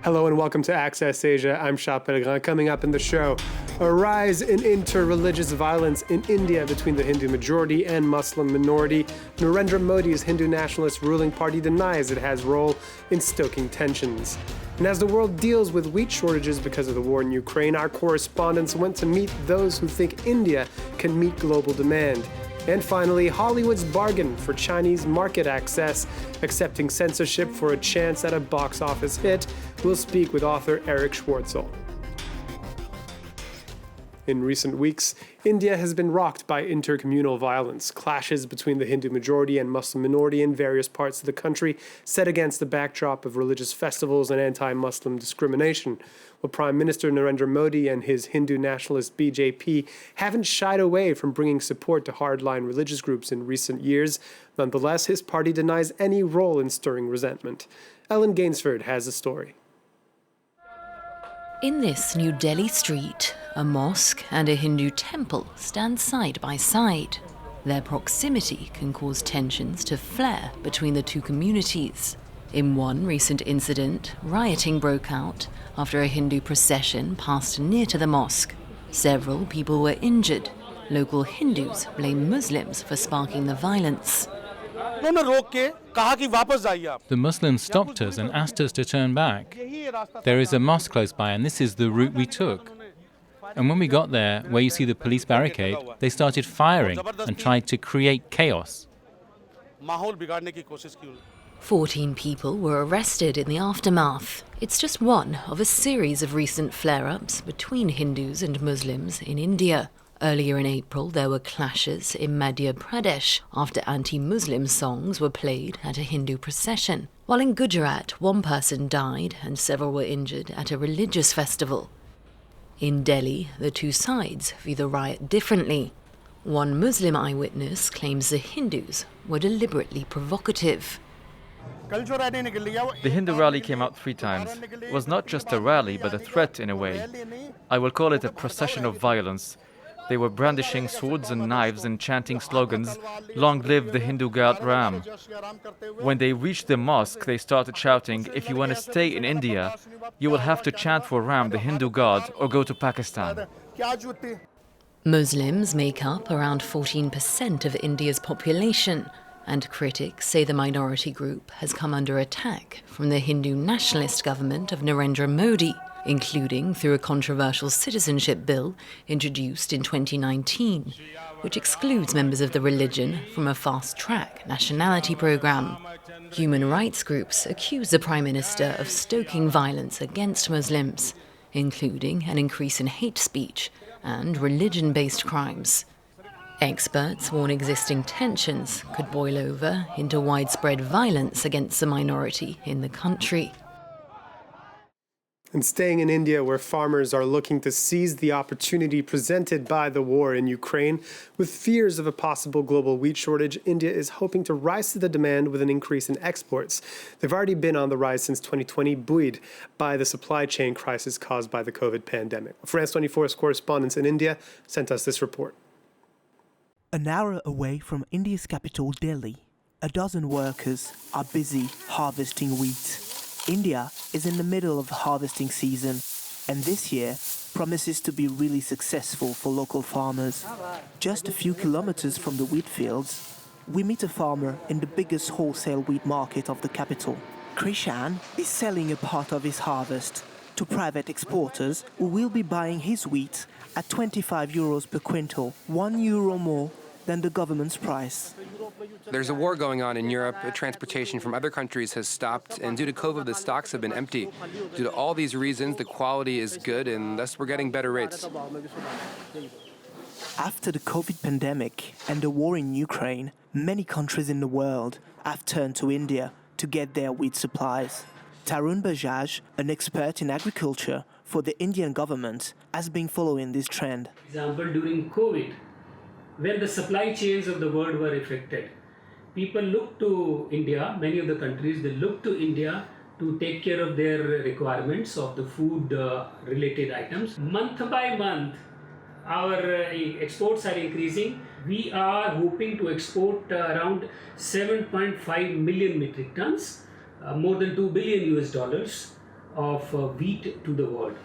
Hello and welcome to Access Asia. I'm Shah Pellegrin. Coming up in the show, a rise in inter-religious violence in India between the Hindu majority and Muslim minority. Narendra Modi's Hindu nationalist ruling party denies it has role in stoking tensions. And as the world deals with wheat shortages because of the war in Ukraine, our correspondents went to meet those who think India can meet global demand. And finally, Hollywood's bargain for Chinese market access, accepting censorship for a chance at a box office hit. We'll speak with author Erich Schwartzel. In recent weeks, India has been rocked by intercommunal violence, clashes between the Hindu majority and Muslim minority in various parts of the country, set against the backdrop of religious festivals and anti-Muslim discrimination. Well, Prime Minister Narendra Modi and his Hindu nationalist BJP haven't shied away from bringing support to hardline religious groups in recent years. Nonetheless, his party denies any role in stirring resentment. Ellen Gainsford has a story. In this New Delhi street, a mosque and a Hindu temple stand side by side. Their proximity can cause tensions to flare between the two communities. In one recent incident, rioting broke out after a Hindu procession passed near to the mosque. Several people were injured. Local Hindus blame Muslims for sparking the violence. The Muslims stopped us and asked us to turn back. There is a mosque close by, and this is the route we took. And when we got there, where you see the police barricade, they started firing and tried to create chaos. 14 people were arrested in the aftermath. It's just one of a series of recent flare-ups between Hindus and Muslims in India. Earlier in April, there were clashes in Madhya Pradesh after anti-Muslim songs were played at a Hindu procession. While in Gujarat, one person died and several were injured at a religious festival. In Delhi, the two sides view the riot differently. One Muslim eyewitness claims the Hindus were deliberately provocative. The Hindu rally came out 3 times. It was not just a rally, but a threat in a way. I will call it a procession of violence. They were brandishing swords and knives and chanting slogans, "Long live the Hindu god Ram." When they reached the mosque, they started shouting, "If you want to stay in India, you will have to chant for Ram, the Hindu god, or go to Pakistan." Muslims make up around 14% of India's population, and critics say the minority group has come under attack from the Hindu nationalist government of Narendra Modi, including through a controversial citizenship bill introduced in 2019, which excludes members of the religion from a fast-track nationality program. Human rights groups accuse the Prime Minister of stoking violence against Muslims, including an increase in hate speech and religion-based crimes. Experts warn existing tensions could boil over into widespread violence against the minority in the country. And staying in India, where farmers are looking to seize the opportunity presented by the war in Ukraine, with fears of a possible global wheat shortage, India is hoping to rise to the demand with an increase in exports. They've already been on the rise since 2020, buoyed by the supply chain crisis caused by the COVID pandemic. France 24's correspondents in India sent us this report. An hour away from India's capital, Delhi, a dozen workers are busy harvesting wheat. India is in the middle of the harvesting season, and this year promises to be really successful for local farmers. Just a few kilometers from the wheat fields, we meet a farmer in the biggest wholesale wheat market of the capital. Krishan is selling a part of his harvest to private exporters who will be buying his wheat at 25 euros per quintal, €1 more than the government's price. There's a war going on in Europe. Transportation from other countries has stopped, and due to COVID, the stocks have been empty. Due to all these reasons, the quality is good, and thus we're getting better rates. After the COVID pandemic and the war in Ukraine, many countries in the world have turned to India to get their wheat supplies. Tarun Bajaj, an expert in agriculture for the Indian government, has been following this trend. For example, during COVID, when the supply chains of the world were affected, people looked to India, many of the countries, they looked to India to take care of their requirements of the food related items. Month by month, our exports are increasing. We are hoping to export around 7.5 million metric tons, more than $2 billion of wheat to the world.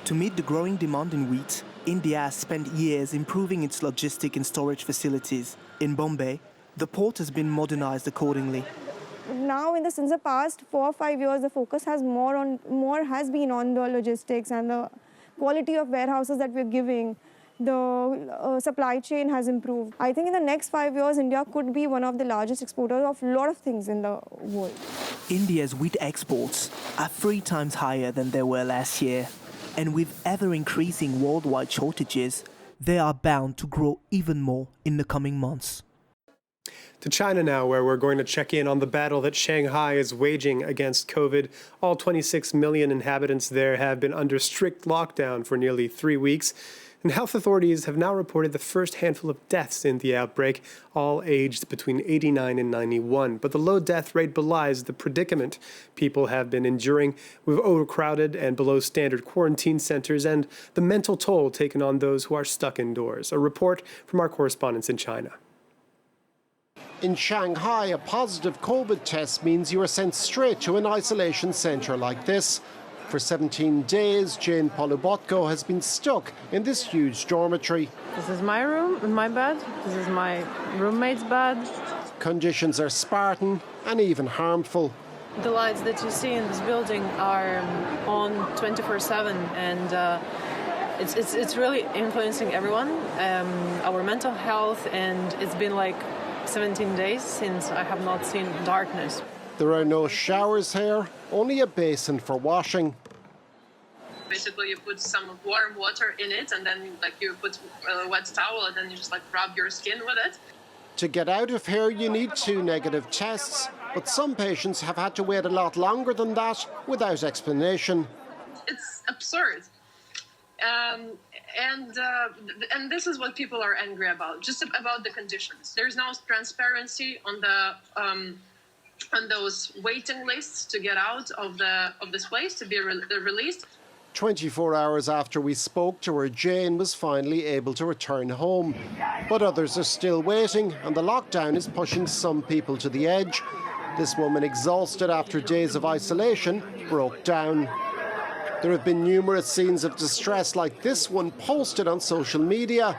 To meet the growing demand in wheat, India has spent years improving its logistic and storage facilities. In Bombay, the port has been modernized accordingly. Now, since the past 4 or 5 years, the focus has has been on the logistics and the quality of warehouses that we're giving. The supply chain has improved. I think in the next 5 years, India could be one of the largest exporters of a lot of things in the world. India's wheat exports are 3 times higher than they were last year. And with ever-increasing worldwide shortages, they are bound to grow even more in the coming months. To China now, where we're going to check in on the battle that Shanghai is waging against COVID. All 26 million inhabitants there have been under strict lockdown for nearly 3 weeks. And health authorities have now reported the first handful of deaths in the outbreak, all aged between 89 and 91. But the low death rate belies the predicament people have been enduring with overcrowded and below standard quarantine centers and the mental toll taken on those who are stuck indoors. A report from our correspondents in China. In Shanghai, a positive COVID test means you are sent straight to an isolation centre like this. For 17 days, Jane Polubotko has been stuck in this huge dormitory. This is my room, my bed. This is my roommate's bed. Conditions are Spartan and even harmful. The lights that you see in this building are on 24/7, and it's really influencing everyone, our mental health, and it's been like 17 days since I have not seen darkness. There are no showers here, only a basin for washing. Basically, you put some warm water in it, and then you put a wet towel, and then you just rub your skin with it. To get out of here, you need 2 negative tests, but some patients have had to wait a lot longer than that without explanation. It's absurd. And this is what people are angry about, just about the conditions. There's no transparency on those waiting lists to get out of this place, to be released. 24 hours after we spoke to her, Jane was finally able to return home. But others are still waiting, and the lockdown is pushing some people to the edge. This woman, exhausted after days of isolation, broke down. There have been numerous scenes of distress like this one posted on social media.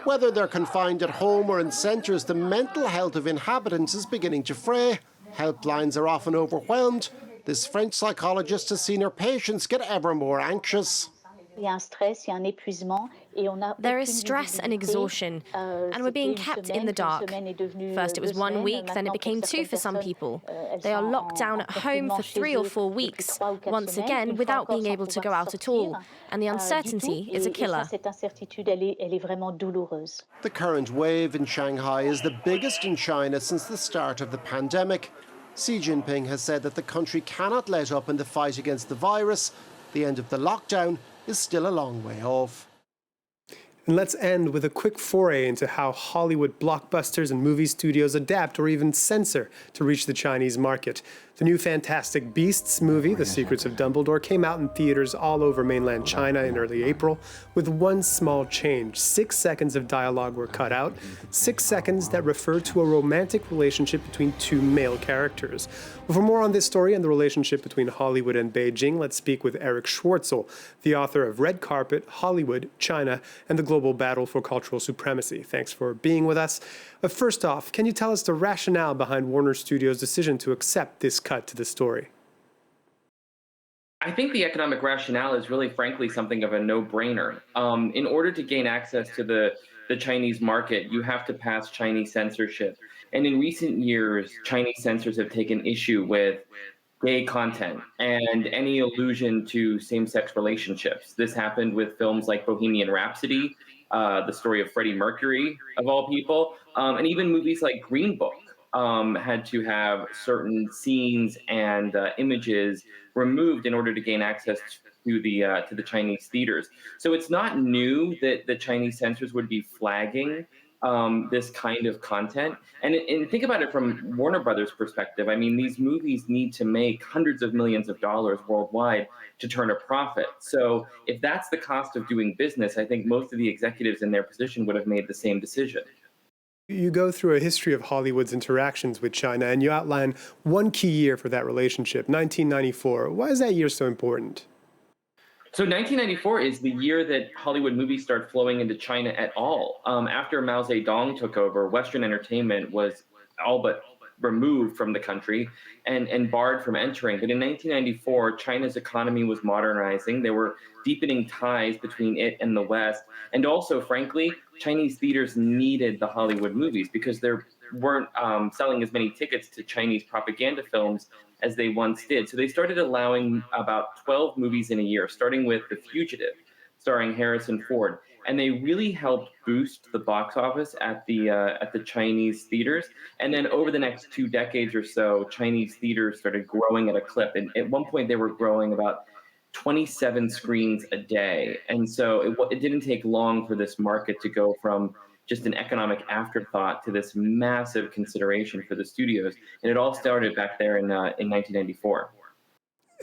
Whether they're confined at home or in centres, the mental health of inhabitants is beginning to fray. Helplines are often overwhelmed. This French psychologist has seen her patients get ever more anxious. There is stress and exhaustion, and we're being kept in the dark. First it was 1 week, then it became 2 for some people. They are locked down at home for 3 or 4 weeks, once again without being able to go out at all. And the uncertainty is a killer. The current wave in Shanghai is the biggest in China since the start of the pandemic. Xi Jinping has said that the country cannot let up in the fight against the virus. The end of the lockdown is still a long way off. And let's end with a quick foray into how Hollywood blockbusters and movie studios adapt or even censor to reach the Chinese market. The new Fantastic Beasts movie, The Secrets of Dumbledore, came out in theaters all over mainland China in early April with one small change. 6 seconds of dialogue were cut out, 6 seconds that refer to a romantic relationship between 2 male characters. Well, for more on this story and the relationship between Hollywood and Beijing, let's speak with Erich Schwartzel, the author of Red Carpet, Hollywood, China, and the Global Battle for Cultural Supremacy. Thanks for being with us. First off, can you tell us the rationale behind Warner Studios' decision to accept this cut to the story? I think the economic rationale is really, frankly, something of a no-brainer. In order to gain access to the Chinese market, you have to pass Chinese censorship. And in recent years, Chinese censors have taken issue with gay content and any allusion to same-sex relationships. This happened with films like Bohemian Rhapsody, the story of Freddie Mercury, of all people, and even movies like Green Book had to have certain scenes and images removed in order to gain access to the Chinese theaters. So it's not new that the Chinese censors would be flagging this kind of content. And think about it from Warner Brothers' perspective. I mean, these movies need to make hundreds of millions of dollars worldwide to turn a profit. So if that's the cost of doing business, I think most of the executives in their position would have made the same decision. You go through a history of Hollywood's interactions with China, and you outline one key year for that relationship, 1994. Why is that year so important? So 1994 is the year that Hollywood movies start flowing into China at all. After Mao Zedong took over, Western entertainment was all but removed from the country and barred from entering. But in 1994, China's economy was modernizing. There were deepening ties between it and the West. And also, frankly, Chinese theaters needed the Hollywood movies because there weren't selling as many tickets to Chinese propaganda films as they once did. So they started allowing about 12 movies in a year, starting with The Fugitive, starring Harrison Ford. And they really helped boost the box office at the Chinese theaters. And then over the next 2 decades or so, Chinese theaters started growing at a clip. And at one point, they were growing about 27 screens a day. And so it didn't take long for this market to go from just an economic afterthought to this massive consideration for the studios. And it all started back there in 1994.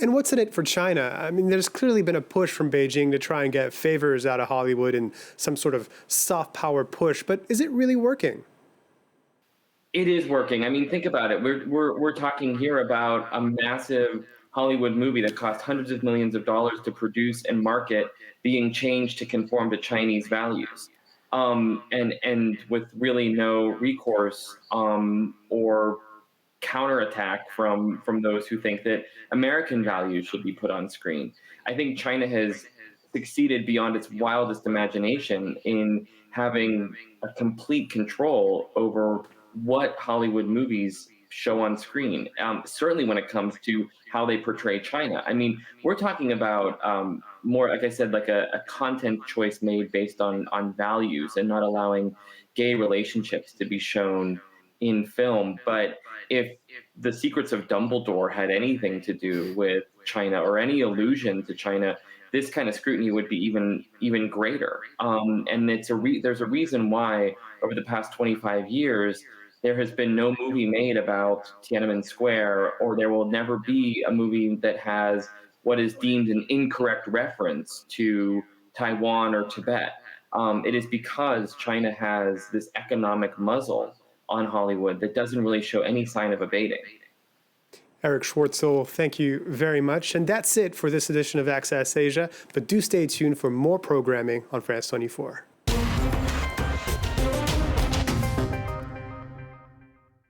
And what's in it for China? I mean, there's clearly been a push from Beijing to try and get favors out of Hollywood and some sort of soft power push, but is it really working? It is working. I mean, think about it. We're talking here about a massive Hollywood movie that cost hundreds of millions of dollars to produce and market being changed to conform to Chinese values. And with really no recourse or counterattack from those who think that American values should be put on screen. I think China has succeeded beyond its wildest imagination in having a complete control over what Hollywood movies show on screen, certainly when it comes to how they portray China. I mean, we're talking about more, like I said, like a content choice made based on values and not allowing gay relationships to be shown in film. But if the Secrets of Dumbledore had anything to do with China or any allusion to China, this kind of scrutiny would be even greater. And there's a reason why over the past 25 years, there has been no movie made about Tiananmen Square, or there will never be a movie that has what is deemed an incorrect reference to Taiwan or Tibet. It is because China has this economic muzzle on Hollywood that doesn't really show any sign of abating. Erich Schwartzel, thank you very much. And that's it for this edition of Access Asia, but do stay tuned for more programming on France 24.